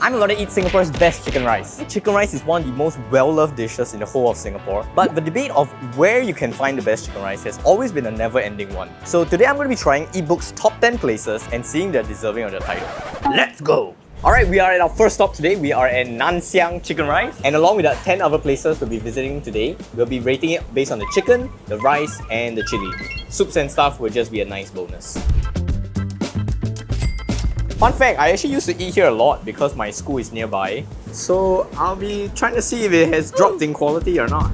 I'm about to eat Singapore's best chicken rice. Chicken rice is one of the most well-loved dishes in the whole of Singapore. But the debate of where you can find the best chicken rice has always been a never-ending one. So today I'm going to be trying Eatbook's top 10 places and seeing they're deserving of the title. Let's go! Alright, we are at our first stop today. We are at Nansiang Chicken Rice. And along with the 10 other places we'll be visiting today, we'll be rating it based on the chicken, the rice, and the chili. Soups and stuff will just be a nice bonus. Fun fact, I actually used to eat here a lot because my school is nearby. So I'll be trying to see if it has dropped in quality or not.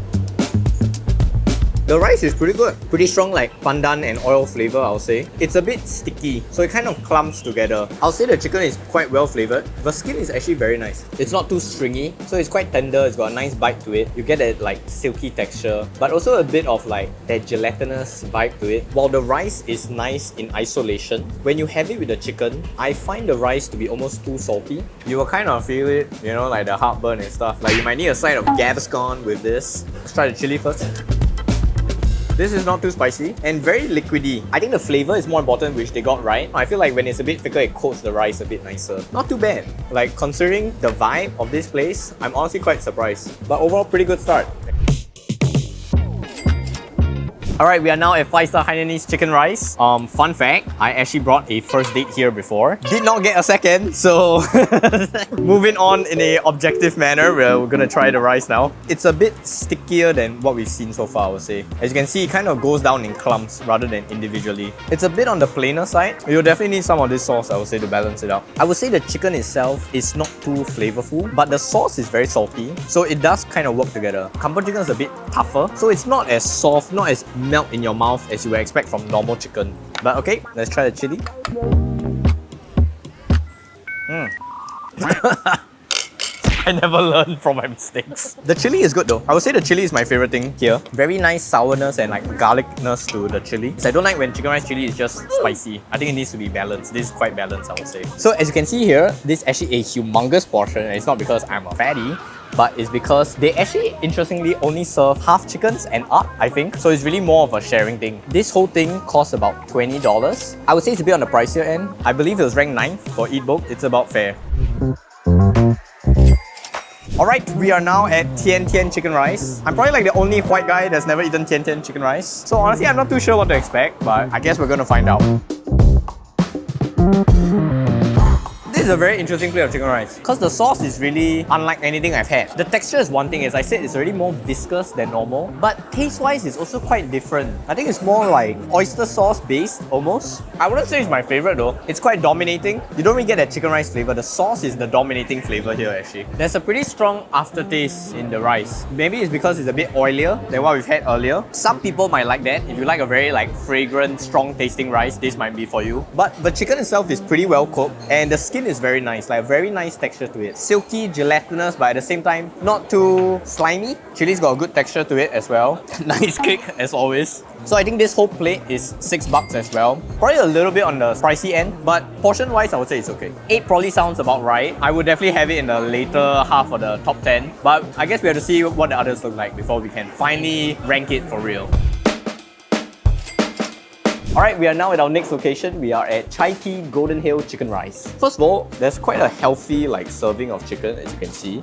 The rice is pretty good. Pretty strong like pandan and oil flavor, I'll say. It's a bit sticky, so it kind of clumps together. I'll say the chicken is quite well flavored. The skin is actually very nice. It's not too stringy, so it's quite tender. It's got a nice bite to it. You get that like silky texture, but also a bit of like that gelatinous vibe to it. While the rice is nice in isolation, when you have it with the chicken, I find the rice to be almost too salty. You will kind of feel it, you know, like the heartburn and stuff. Like you might need a side of Gaviscon with this. Let's try the chili first. This is not too spicy and very liquidy. I think the flavor is more important, which they got right. I feel like when it's a bit thicker, it coats the rice a bit nicer. Not too bad. Like considering the vibe of this place, I'm honestly quite surprised. But overall, pretty good start. Alright, we are now at Fivestar Hainanese chicken rice. Fun fact, I actually brought a first date here before. Did not get a second, so moving on in a objective manner, we're gonna try the rice now. It's a bit stickier than what we've seen so far, I would say. As you can see, it kind of goes down in clumps rather than individually. It's a bit on the plainer side. You'll definitely need some of this sauce, I would say, to balance it out. I would say the chicken itself is not too flavorful, but the sauce is very salty, so it does kind of work together. Kampung chicken is a bit tougher, so it's not as soft, not as melt in your mouth as you would expect from normal chicken. But okay, let's try the chili. I never learn from my mistakes. The chili is good though. I would say the chili is my favorite thing here. Very nice sourness and like garlicness to the chili. So I don't like when chicken rice chili is just spicy. I think it needs to be balanced. This is quite balanced, I would say. So as you can see here, this is actually a humongous portion, and it's not because I'm a fatty, but it's because they actually, interestingly, only serve half chickens and up, I think. So it's really more of a sharing thing. This whole thing costs about $20. I would say it's a bit on the pricier end. I believe it was ranked 9th for Eatbook. It's about fair. Alright, we are now at Tian Tian chicken rice. I'm probably like the only white guy that's never eaten Tian Tian chicken rice. So honestly, I'm not too sure what to expect, but I guess we're gonna find out. This is a very interesting plate of chicken rice because the sauce is really unlike anything I've had. The texture is one thing, as I said, it's already more viscous than normal, but taste-wise it's also quite different. I think it's more like oyster sauce based almost. I wouldn't say it's my favorite though. It's quite dominating. You don't really get that chicken rice flavor. The sauce is the dominating flavor here actually. There's a pretty strong aftertaste in the rice. Maybe it's because it's a bit oilier than what we've had earlier. Some people might like that. If you like a very like fragrant, strong tasting rice, this might be for you. But the chicken itself is pretty well cooked and the skin is very nice, like a very nice texture to it. Silky, gelatinous, but at the same time, not too slimy. Chili's got a good texture to it as well. Nice kick as always. So I think this whole plate is $6 as well. Probably a little bit on the pricey end, but portion-wise, I would say it's okay. 8 probably sounds about right. I would definitely have it in the later half of the top 10, but I guess we have to see what the others look like before we can finally rank it for real. Alright, we are now at our next location. We are at Chye Kee Goldhill chicken rice. First of all, there's quite a healthy like serving of chicken, as you can see.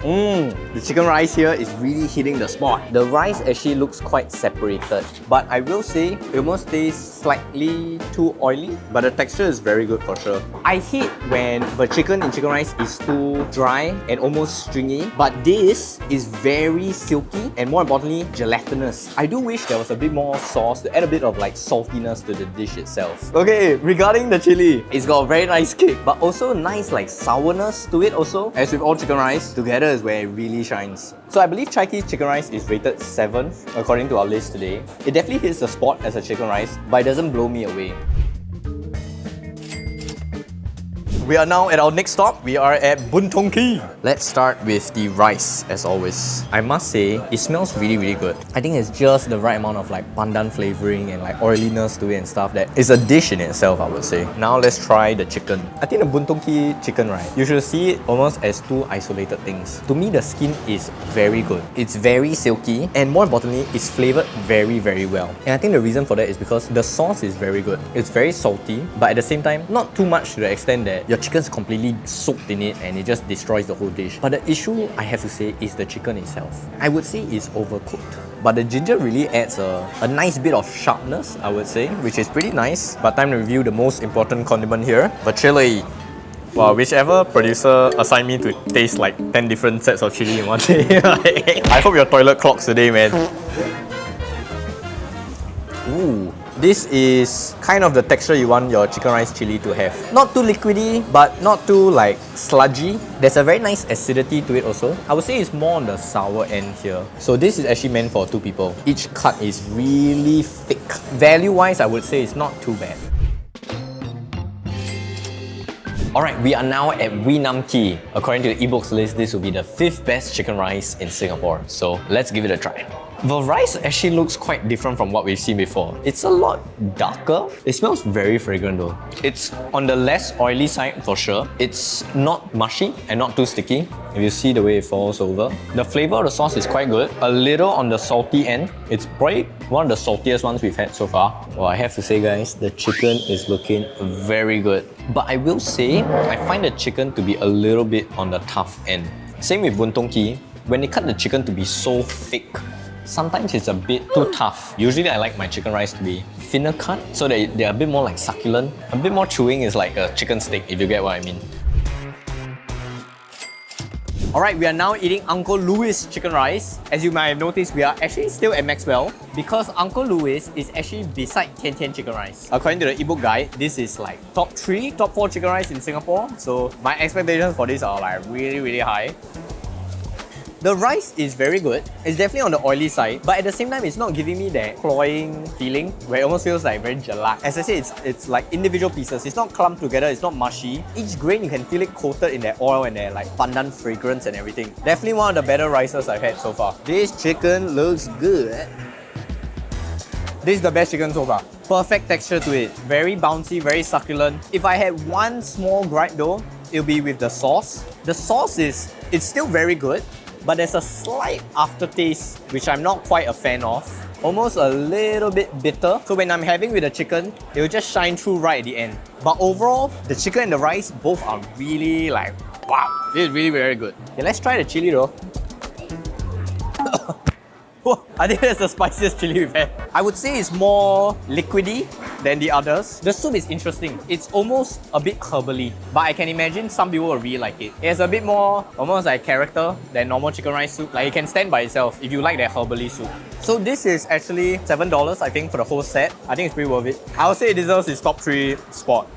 The chicken rice here is really hitting the spot. The rice actually looks quite separated, but I will say it almost tastes slightly too oily, but the texture is very good for sure. I hate when the chicken in chicken rice is too dry and almost stringy, but this is very silky and more importantly, gelatinous. I do wish there was a bit more sauce to add a bit of like saltiness to the dish itself. Okay, regarding the chili, it's got a very nice kick, but also nice like sourness to it also. As with all chicken rice, together is where it really shines. So I believe Chye Kee's chicken rice is rated 7th according to our list today. It definitely hits the spot as a chicken rice, but it doesn't blow me away. We are now at our next stop. We are at Boon Tong Kee. Let's start with the rice, as always. I must say, it smells really, really good. I think it's just the right amount of like pandan flavoring and like oiliness to it and stuff that is a dish in itself, I would say. Now let's try the chicken. I think the Boon Tong Kee chicken, right, you should see it almost as two isolated things. To me, the skin is very good. It's very silky, and more importantly, it's flavored very, very well. And I think the reason for that is because the sauce is very good. It's very salty, but at the same time, not too much to the extent that your chicken's completely soaked in it and it just destroys the whole dish. But the issue, I have to say, is the chicken itself. I would say it's overcooked. But the ginger really adds a nice bit of sharpness, I would say, which is pretty nice. But time to review the most important condiment here, the chili. Wow, whichever producer assigned me to taste like 10 different sets of chili in one day. I hope your toilet clogs today, man. Ooh. This is kind of the texture you want your chicken rice chili to have. Not too liquidy, but not too like sludgy. There's a very nice acidity to it also. I would say it's more on the sour end here. So this is actually meant for 2 people. Each cut is really thick. Value-wise, I would say it's not too bad. Alright, we are now at Nam Kee. According to the Eatbook's list, this will be the 5th best chicken rice in Singapore. So let's give it a try. The rice actually looks quite different from what we've seen before. It's a lot darker. It smells very fragrant though. It's on the less oily side for sure. It's not mushy and not too sticky. If you see the way it falls over. The flavour of the sauce is quite good. A little on the salty end. It's probably one of the saltiest ones we've had so far. Well, I have to say guys, the chicken is looking very good. But I will say, I find the chicken to be a little bit on the tough end. Same with Boon Tong Kee. When they cut the chicken to be so thick, sometimes it's a bit too tough. Usually I like my chicken rice to be thinner cut so that they're a bit more like succulent. A bit more chewing is like a chicken steak, if you get what I mean. Alright, we are now eating Uncle Louis chicken rice. As you might have noticed, we are actually still at Maxwell because Uncle Louis is actually beside Tian Tian chicken rice. According to the ebook guide, this is like top 3, top 4 chicken rice in Singapore. So my expectations for this are like really, really high. The rice is very good. It's definitely on the oily side, but at the same time, it's not giving me that cloying feeling where it almost feels like very gelac. As I say, it's like individual pieces. It's not clumped together, it's not mushy. Each grain, you can feel it coated in that oil and that like pandan fragrance and everything. Definitely one of the better rices I've had so far. This chicken looks good. This is the best chicken so far. Perfect texture to it. Very bouncy, very succulent. If I had one small gripe though, it'll be with the sauce. The sauce it's still very good, but there's a slight aftertaste which I'm not quite a fan of. Almost a little bit bitter. So when I'm having with the chicken, it will just shine through right at the end. But overall, the chicken and the rice both are really like, wow, this is really very good. Okay, let's try the chili though. I think that's the spiciest chili we've had. I would say it's more liquidy than the others. The soup is interesting. It's almost a bit herbally, but I can imagine some people will really like it. It has a bit more, almost like character than normal chicken rice soup. Like it can stand by itself if you like that herbally soup. So this is actually $7 I think for the whole set. I think it's pretty worth it. I would say it deserves its top 3 spot.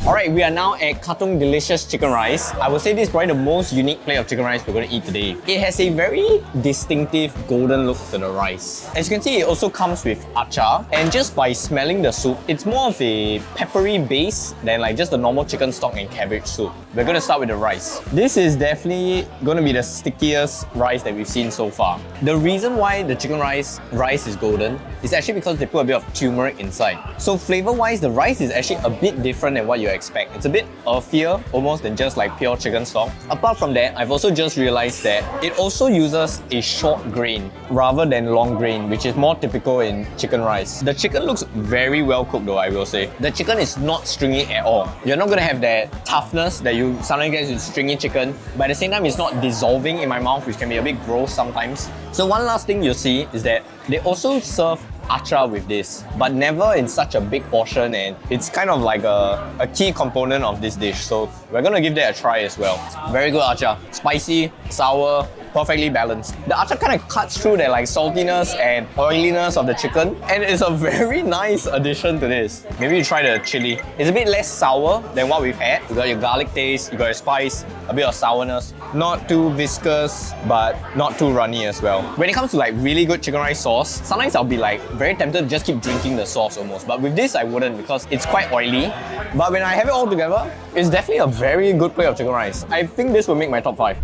Alright, we are now at Katong Delicious Chicken Rice. I would say this is probably the most unique plate of chicken rice we're going to eat today. It has a very distinctive golden look to the rice. As you can see, it also comes with achar. And just by smelling the soup, it's more of a peppery base than like just the normal chicken stock and cabbage soup. We're going to start with the rice. This is definitely going to be the stickiest rice that we've seen so far. The reason why the chicken rice is golden is actually because they put a bit of turmeric inside. So flavor-wise, the rice is actually a bit different than what you expect. It's a bit earthier, almost than just like pure chicken stock. Apart from that, I've also just realized that it also uses a short grain rather than long grain, which is more typical in chicken rice. The chicken looks very well cooked though, I will say. The chicken is not stringy at all. You're not gonna have that toughness that you sometimes get with stringy chicken, but at the same time, it's not dissolving in my mouth, which can be a bit gross sometimes. So one last thing you'll see is that they also serve achar with this, but never in such a big portion, and it's kind of like a key component of this dish. So we're gonna give that a try as well. Very good achar. Spicy, sour, perfectly balanced. The achar kind of cuts through the like saltiness and oiliness of the chicken, and it's a very nice addition to this. Maybe you try the chili. It's a bit less sour than what we've had. You got your garlic taste, you got your spice, a bit of sourness. Not too viscous, but not too runny as well. When it comes to like really good chicken rice sauce, sometimes I'll be like very tempted to just keep drinking the sauce almost. But with this, I wouldn't because it's quite oily. But when I have it all together, it's definitely a very good plate of chicken rice. I think this will make my top 5.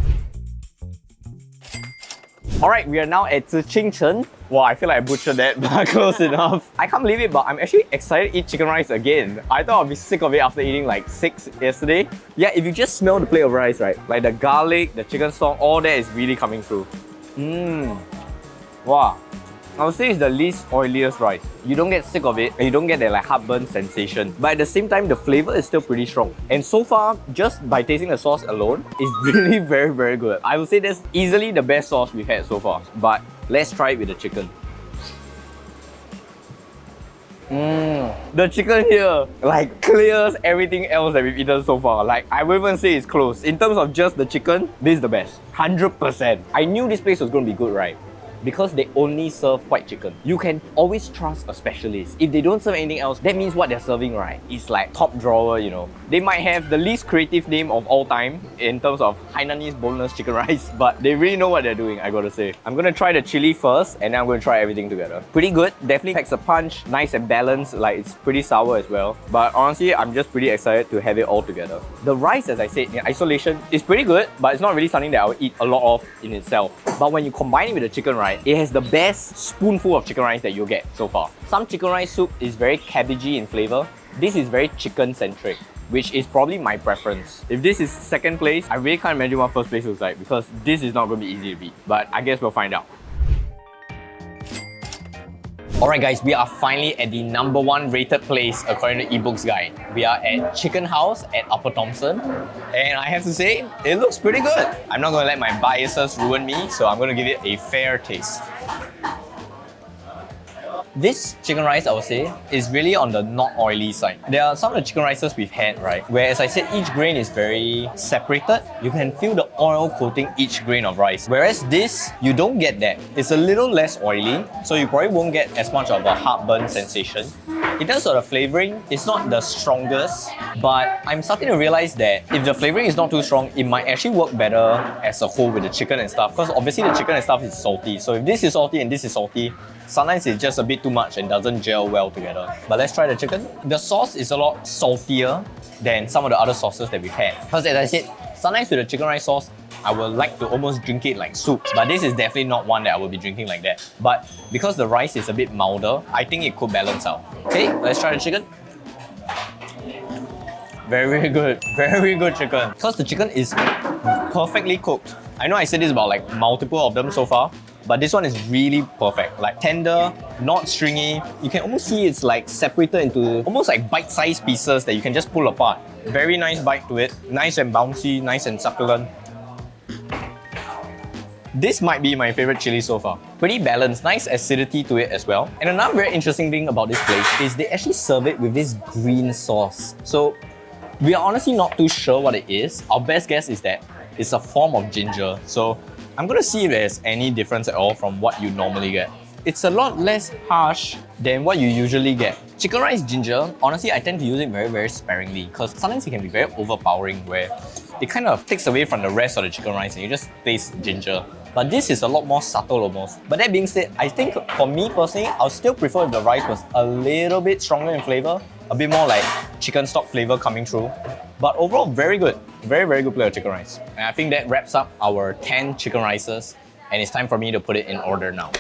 Alright, we are now at Jing Cheng. Wow, I feel like I butchered that, but close enough. I can't believe it, but I'm actually excited to eat chicken rice again. I thought I'd be sick of it after eating like 6 yesterday. Yeah, if you just smell the plate of rice, right? Like the garlic, the chicken stock, all that is really coming through. Wow. I would say it's the least oiliest rice. You don't get sick of it and you don't get that like heartburn sensation. But at the same time, the flavor is still pretty strong. And so far, just by tasting the sauce alone, it's really very, very good. I would say that's easily the best sauce we've had so far. But let's try it with the chicken. The chicken here like clears everything else that we've eaten so far. Like I won't even say it's close. In terms of just the chicken, this is the best. 100%. I knew this place was going to be good, right? Because they only serve white chicken. You can always trust a specialist. If they don't serve anything else, that means what they're serving, right, is like top drawer, you know. They might have the least creative name of all time in terms of Hainanese boneless chicken rice, but they really know what they're doing, I gotta say. I'm gonna try the chili first, and then I'm gonna try everything together. Pretty good, definitely packs a punch, nice and balanced, like it's pretty sour as well. But honestly, I'm just pretty excited to have it all together. The rice, as I said, in isolation, is pretty good, but it's not really something that I would eat a lot of in itself. But when you combine it with the chicken rice, it has the best spoonful of chicken rice that you'll get so far. Some chicken rice soup is very cabbagey in flavour. This is very chicken-centric, which is probably my preference. If this is second place, I really can't imagine what first place looks like because this is not going to be easy to beat. But I guess we'll find out. Alright guys, we are finally at the #1 rated place according to Eatbook's guide. We are at Chicken House at Upper Thomson. And I have to say, it looks pretty good. I'm not going to let my biases ruin me, so I'm going to give it a fair taste. This chicken rice, I would say, is really on the not oily side. There are some of the chicken rices we've had, right, where as I said, each grain is very separated. You can feel the oil coating each grain of rice. Whereas this, you don't get that. It's a little less oily, so you probably won't get as much of a heartburn sensation. In terms of the flavouring, it's not the strongest, but I'm starting to realise that if the flavouring is not too strong, it might actually work better as a whole with the chicken and stuff, because obviously the chicken and stuff is salty. So if this is salty and this is salty, sometimes it's just a bit too much and doesn't gel well together. But let's try the chicken. The sauce is a lot saltier than some of the other sauces that we've had. Because as I said, sometimes with the chicken rice sauce, I would like to almost drink it like soup. But this is definitely not one that I will be drinking like that. But because the rice is a bit milder, I think it could balance out. Okay, let's try the chicken. Very good. Very good chicken. Because the chicken is perfectly cooked. I know I said this about like multiple of them so far, but this one is really perfect. Like tender, not stringy. You can almost see it's like separated into almost like bite-sized pieces that you can just pull apart. Very nice bite to it. Nice and bouncy, nice and succulent. This might be my favorite chili so far. Pretty balanced, nice acidity to it as well. And another very interesting thing about this place is they actually serve it with this green sauce. So we are honestly not too sure what it is. Our best guess is that it's a form of ginger. So I'm gonna see if there's any difference at all from what you normally get. It's a lot less harsh than what you usually get. Chicken rice ginger, honestly, I tend to use it very, very sparingly because sometimes it can be very overpowering where it kind of takes away from the rest of the chicken rice and you just taste ginger. But this is a lot more subtle almost. But that being said, I think for me personally, I'll still prefer if the rice was a little bit stronger in flavour, a bit more like chicken stock flavour coming through. But overall, very good. Very, very good plate of chicken rice. And I think that wraps up our 10 chicken rices. And it's time for me to put it in order now.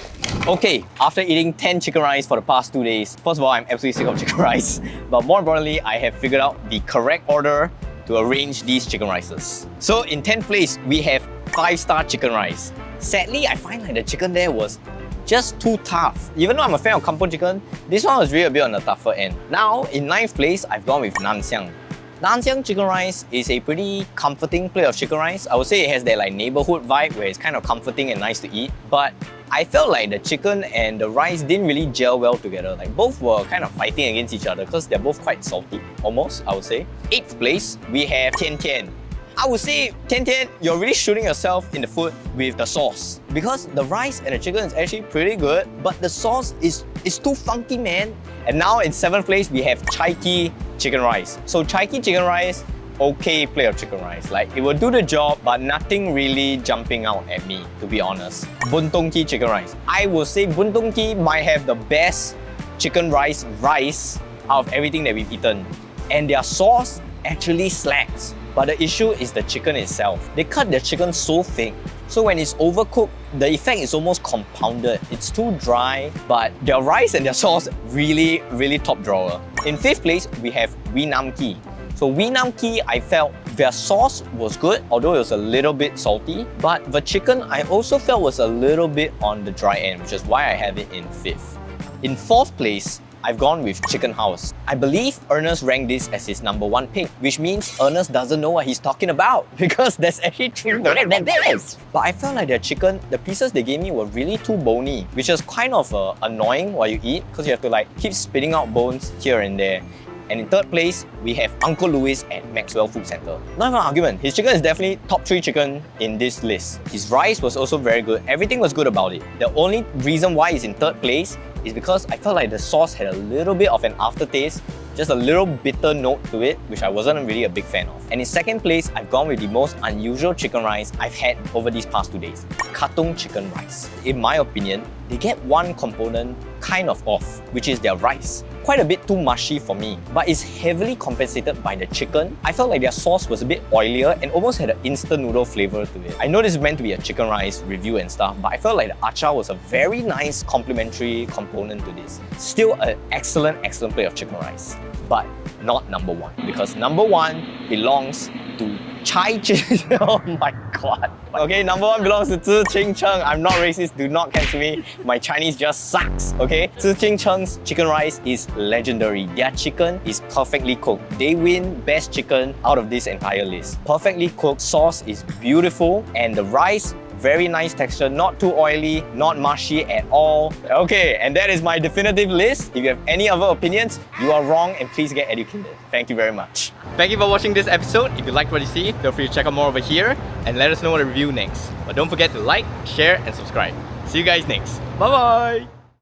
Okay, after eating 10 chicken rice for the past 2 days, first of all, I'm absolutely sick of chicken rice. But more importantly, I have figured out the correct order to arrange these chicken rices. So in 10th place, we have Fivestar chicken rice. Sadly, I find like the chicken there was just too tough. Even though I'm a fan of Kampung chicken, this one was really a bit on the tougher end. Now, in 9th place, I've gone with Nansiang. Nansiang chicken rice is a pretty comforting plate of chicken rice. I would say it has that like neighborhood vibe where it's kind of comforting and nice to eat. But I felt like the chicken and the rice didn't really gel well together. Like both were kind of fighting against each other because they're both quite salty, almost, I would say. 8th place, we have Tian Tian. I would say, Tian Tian, you're really shooting yourself in the foot with the sauce. Because the rice and the chicken is actually pretty good, but the sauce is too funky, man. And now in 7th place, we have Chye Kee chicken rice. So Chye Kee chicken rice, okay plate of chicken rice. Like, it will do the job, but nothing really jumping out at me, to be honest. Boon Tong Kee chicken rice. I will say Boon Tong Kee might have the best chicken rice out of everything that we've eaten. And their sauce actually slaps. But the issue is the chicken itself. They cut the chicken so thick, so when it's overcooked, the effect is almost compounded. It's too dry, but their rice and their sauce really, really top drawer. In 5th place, we have Nam Kee. So Nam Kee, I felt their sauce was good, although it was a little bit salty. But the chicken, I also felt was a little bit on the dry end, which is why I have it in 5th. In 4th place, I've gone with Chicken House. I believe Ernest ranked this as his #1 pick, which means Ernest doesn't know what he's talking about because there's actually chicken than this. But I felt like their chicken, the pieces they gave me were really too bony, which is kind of annoying while you eat because you have to like keep spitting out bones here and there. And in 3rd place, we have Uncle Louis at Maxwell Food Centre. Not even an argument, his chicken is definitely top 3 chicken in this list. His rice was also very good, everything was good about it. The only reason why it's in 3rd place is because I felt like the sauce had a little bit of an aftertaste, just a little bitter note to it, which I wasn't really a big fan of. And in 2nd place, I've gone with the most unusual chicken rice I've had over these past 2 days. Katong chicken rice. In my opinion, they get one component kind of off, which is their rice. Quite a bit too mushy for me, but it's heavily compensated by the chicken. I felt like their sauce was a bit oilier and almost had an instant noodle flavor to it. I know this is meant to be a chicken rice review and stuff, but I felt like the achar was a very nice complementary component to this. Still an excellent plate of chicken rice, but not #1, because #1 belongs to Chye Kee. Oh my god. Okay, #1 belongs to Jing Cheng. I'm not racist, do not catch me. My Chinese just sucks, okay? Jing Cheng's chicken rice is legendary. Their chicken is perfectly cooked. They win best chicken out of this entire list. Perfectly cooked, sauce is beautiful, and the rice, very nice texture, not too oily, not mushy at all. Okay, and that is my definitive list. If you have any other opinions, you are wrong and please get educated. Thank you very much. Thank you for watching this episode. If you liked what you see, feel free to check out more over here and let us know what to review next. But don't forget to like, share and subscribe. See you guys next. Bye bye!